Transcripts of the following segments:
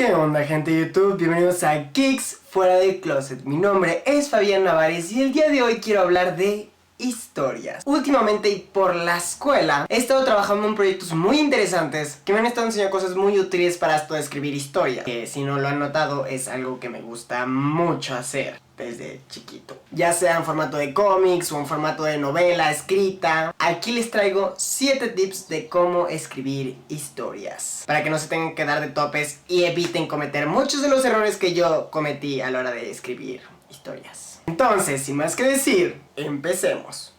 ¿Qué onda, gente de YouTube? Bienvenidos a Geeks Fuera del Closet. Mi nombre es Fabián Navares y el día de hoy quiero hablar de historias. Últimamente y por la escuela he estado trabajando en proyectos muy interesantes que me han estado enseñando cosas muy útiles para esto de escribir historias, que si no lo han notado es algo que me gusta mucho hacer desde chiquito, ya sea en formato de cómics o en formato de novela escrita. Aquí les traigo 7 tips de cómo escribir historias para que no se tengan que dar de topes y eviten cometer muchos de los errores que yo cometí a la hora de escribir historias. Entonces, sin más que decir, empecemos.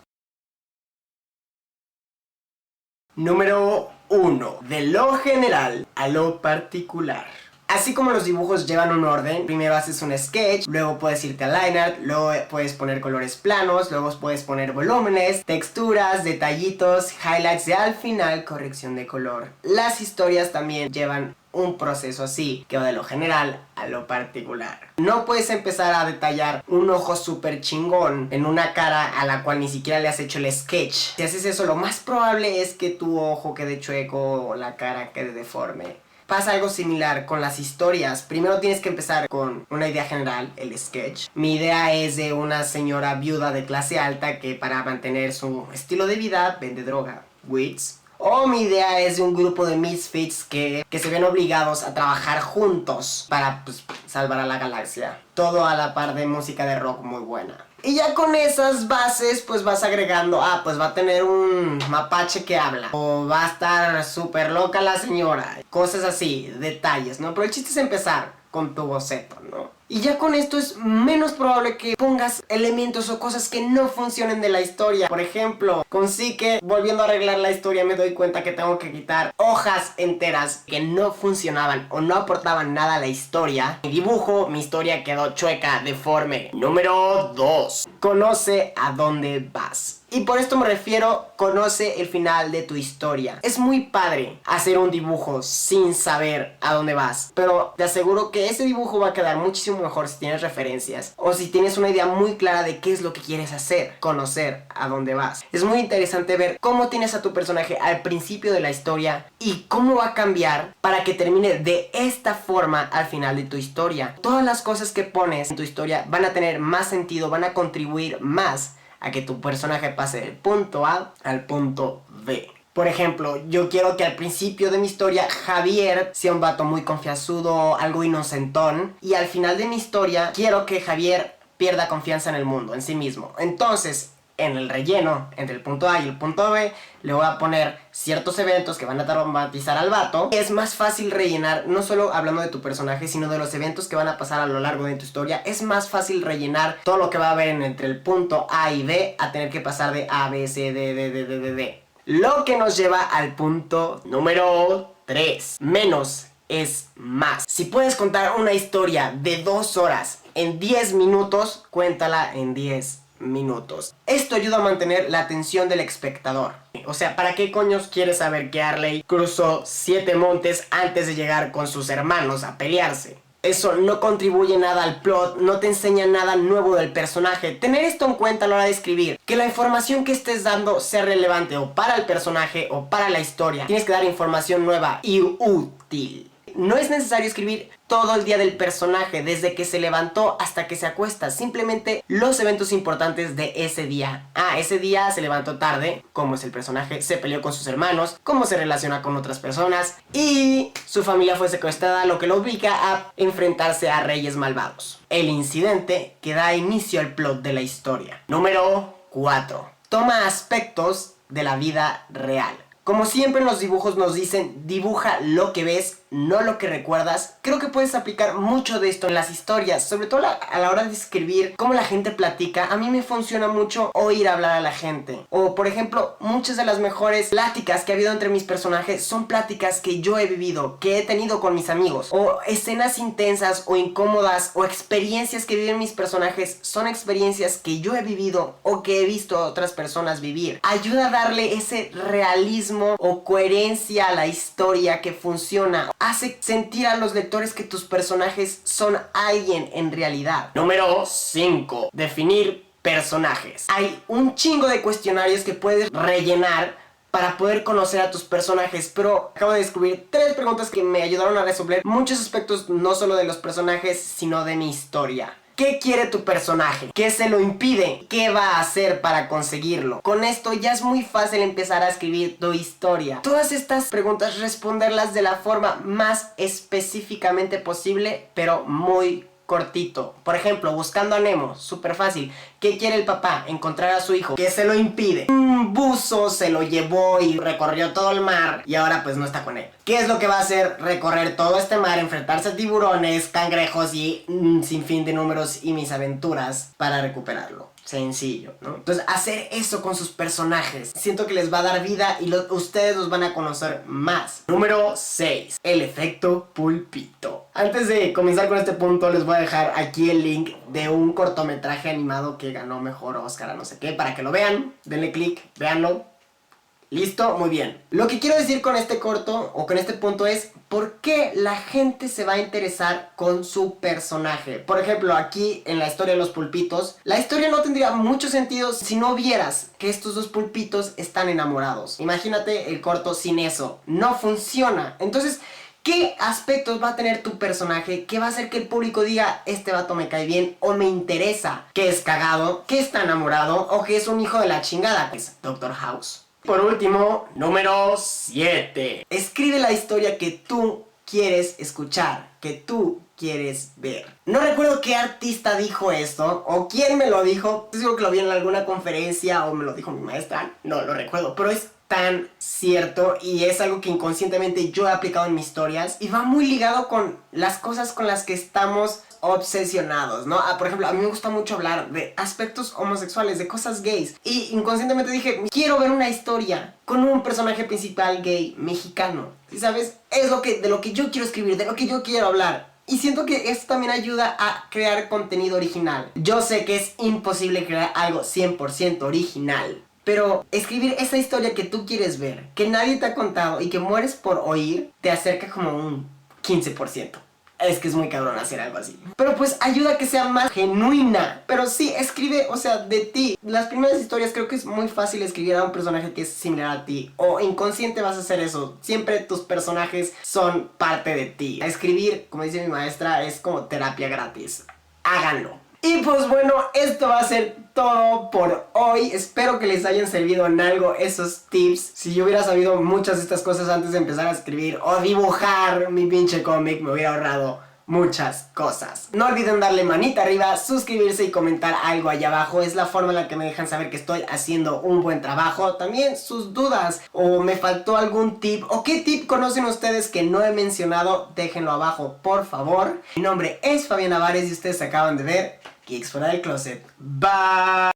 Número 1. De lo general a lo particular. Así como los dibujos llevan un orden, primero haces un sketch, luego puedes irte a line art, luego puedes poner colores planos, luego puedes poner volúmenes, texturas, detallitos, highlights y al final corrección de color. Las historias también llevan un proceso así, que va de lo general a lo particular. No puedes empezar a detallar un ojo súper chingón en una cara a la cual ni siquiera le has hecho el sketch. Si haces eso, lo más probable es que tu ojo quede chueco o la cara quede deforme. Pasa algo similar con las historias. Primero tienes que empezar con una idea general, el sketch. Mi idea es de una señora viuda de clase alta que para mantener su estilo de vida vende droga, weeds. O mi idea es de un grupo de misfits que se ven obligados a trabajar juntos para salvar a la galaxia. Todo a la par de música de rock muy buena. Y ya con esas bases pues vas agregando, pues va a tener un mapache que habla, o va a estar súper loca la señora, cosas así, detalles, ¿no? Pero el chiste es empezar con tu boceto, ¿no? Y ya con esto es menos probable que pongas elementos o cosas que no funcionen de la historia. Por ejemplo, con Psique, volviendo a arreglar la historia, me doy cuenta que tengo que quitar hojas enteras que no funcionaban o no aportaban nada a la historia. Mi dibujo, mi historia quedó chueca, deforme. Número 2. Conoce a dónde vas. Y por esto me refiero, conoce el final de tu historia. Es muy padre hacer un dibujo sin saber a dónde vas, pero te aseguro que ese dibujo va a quedar muchísimo mejor si tienes referencias o si tienes una idea muy clara de qué es lo que quieres hacer, conocer a dónde vas. Es muy interesante ver cómo tienes a tu personaje al principio de la historia y cómo va a cambiar para que termine de esta forma al final de tu historia. Todas las cosas que pones en tu historia van a tener más sentido, van a contribuir más a que tu personaje pase del punto A al punto B. Por ejemplo, yo quiero que al principio de mi historia Javier sea un vato muy confianzudo, algo inocentón, y al final de mi historia quiero que Javier pierda confianza en el mundo, en sí mismo. Entonces, en el relleno, entre el punto A y el punto B, le voy a poner ciertos eventos que van a traumatizar al vato. Es más fácil rellenar, no solo hablando de tu personaje, sino de los eventos que van a pasar a lo largo de tu historia. Es más fácil rellenar todo lo que va a haber entre el punto A y B a tener que pasar de A, B, C, D. Lo que nos lleva al punto número 3. Menos es más. Si puedes contar una historia de 2 horas en 10 minutos, cuéntala en 10 minutos. Esto ayuda a mantener la atención del espectador. O sea, ¿para qué coños quieres saber que Arley cruzó 7 montes antes de llegar con sus hermanos a pelearse? Eso no contribuye nada al plot, no te enseña nada nuevo del personaje. Tener esto en cuenta a la hora de escribir, que la información que estés dando sea relevante o para el personaje o para la historia. Tienes que dar información nueva y útil. No es necesario escribir todo el día del personaje, desde que se levantó hasta que se acuesta. Simplemente los eventos importantes de ese día. Ese día se levantó tarde, cómo es el personaje, se peleó con sus hermanos, cómo se relaciona con otras personas y su familia fue secuestrada, lo que lo obliga a enfrentarse a reyes malvados. El incidente que da inicio al plot de la historia. Número 4. Toma aspectos de la vida real. Como siempre en los dibujos nos dicen, dibuja lo que ves, no lo que recuerdas. Creo que puedes aplicar mucho de esto en las historias, sobre todo a la hora de escribir, cómo la gente platica. A mí me funciona mucho oír hablar a la gente. O por ejemplo, muchas de las mejores pláticas que ha habido entre mis personajes son pláticas que yo he vivido, que he tenido con mis amigos. O escenas intensas o incómodas o experiencias que viven mis personajes son experiencias que yo he vivido o que he visto a otras personas vivir. Ayuda a darle ese realismo o coherencia a la historia que funciona. Hace sentir a los lectores que tus personajes son alguien en realidad. Número 5. Definir personajes. Hay un chingo de cuestionarios que puedes rellenar para poder conocer a tus personajes, pero acabo de descubrir 3 preguntas que me ayudaron a resolver muchos aspectos, no solo de los personajes, sino de mi historia. ¿Qué quiere tu personaje? ¿Qué se lo impide? ¿Qué va a hacer para conseguirlo? Con esto ya es muy fácil empezar a escribir tu historia. Todas estas preguntas responderlas de la forma más específicamente posible, pero muy cortito. Por ejemplo, buscando a Nemo, súper fácil. ¿Qué quiere el papá? Encontrar a su hijo. ¿Qué se lo impide? Un buzo se lo llevó y recorrió todo el mar y ahora pues no está con él. ¿Qué es lo que va a hacer? Recorrer todo este mar, enfrentarse a tiburones, cangrejos y un sinfín de números y mis aventuras para recuperarlo. Sencillo, ¿no? Entonces, hacer eso con sus personajes, siento que les va a dar vida y ustedes los van a conocer más. Número 6. El efecto pulpito. Antes de comenzar con este punto, les voy a dejar aquí el link de un cortometraje animado que ganó mejor Oscar a no sé qué, para que lo vean. Denle click, véanlo. ¿Listo? Muy bien. Lo que quiero decir con este corto o con este punto es ¿por qué la gente se va a interesar con su personaje? Por ejemplo, aquí en la historia de los pulpitos, la historia no tendría mucho sentido si no vieras que estos dos pulpitos están enamorados. Imagínate el corto sin eso. No funciona. Entonces, ¿qué aspectos va a tener tu personaje que va a hacer que el público diga este vato me cae bien o me interesa? Que es cagado, que está enamorado o que es un hijo de la chingada, que es Doctor House. Por último, número 7. Escribe la historia que tú quieres escuchar, que tú quieres ver. No recuerdo qué artista dijo esto o quién me lo dijo. Seguro que lo vi en alguna conferencia o me lo dijo mi maestra. No lo recuerdo, pero es tan cierto y es algo que inconscientemente yo he aplicado en mis historias y va muy ligado con las cosas con las que estamos obsesionados, ¿no? Por ejemplo, a mí me gusta mucho hablar de aspectos homosexuales, de cosas gays y inconscientemente dije, quiero ver una historia con un personaje principal gay mexicano, ¿sí sabes? Es de lo que yo quiero escribir, de lo que yo quiero hablar. Y siento que esto también ayuda a crear contenido original. Yo sé que es imposible crear algo 100% original, pero escribir esa historia que tú quieres ver, que nadie te ha contado y que mueres por oír, te acerca como un 15%. Es que es muy cabrón hacer algo así. Pero pues ayuda a que sea más genuina. Pero sí, escribe, o sea, de ti. Las primeras historias creo que es muy fácil escribir a un personaje que es similar a ti. O inconsciente vas a hacer eso. Siempre tus personajes son parte de ti. Escribir, como dice mi maestra, es como terapia gratis. Háganlo. Y pues bueno, esto va a ser todo por hoy. Espero que les hayan servido en algo esos tips. Si yo hubiera sabido muchas de estas cosas antes de empezar a escribir o dibujar mi pinche cómic, me hubiera ahorrado muchas cosas. No olviden darle manita arriba, suscribirse y comentar algo allá abajo. Es la forma en la que me dejan saber que estoy haciendo un buen trabajo. También sus dudas o me faltó algún tip o qué tip conocen ustedes que no he mencionado, déjenlo abajo por favor. Mi nombre es Fabián Navares y ustedes acaban de ver Geeks Fuera del Closet. Bye.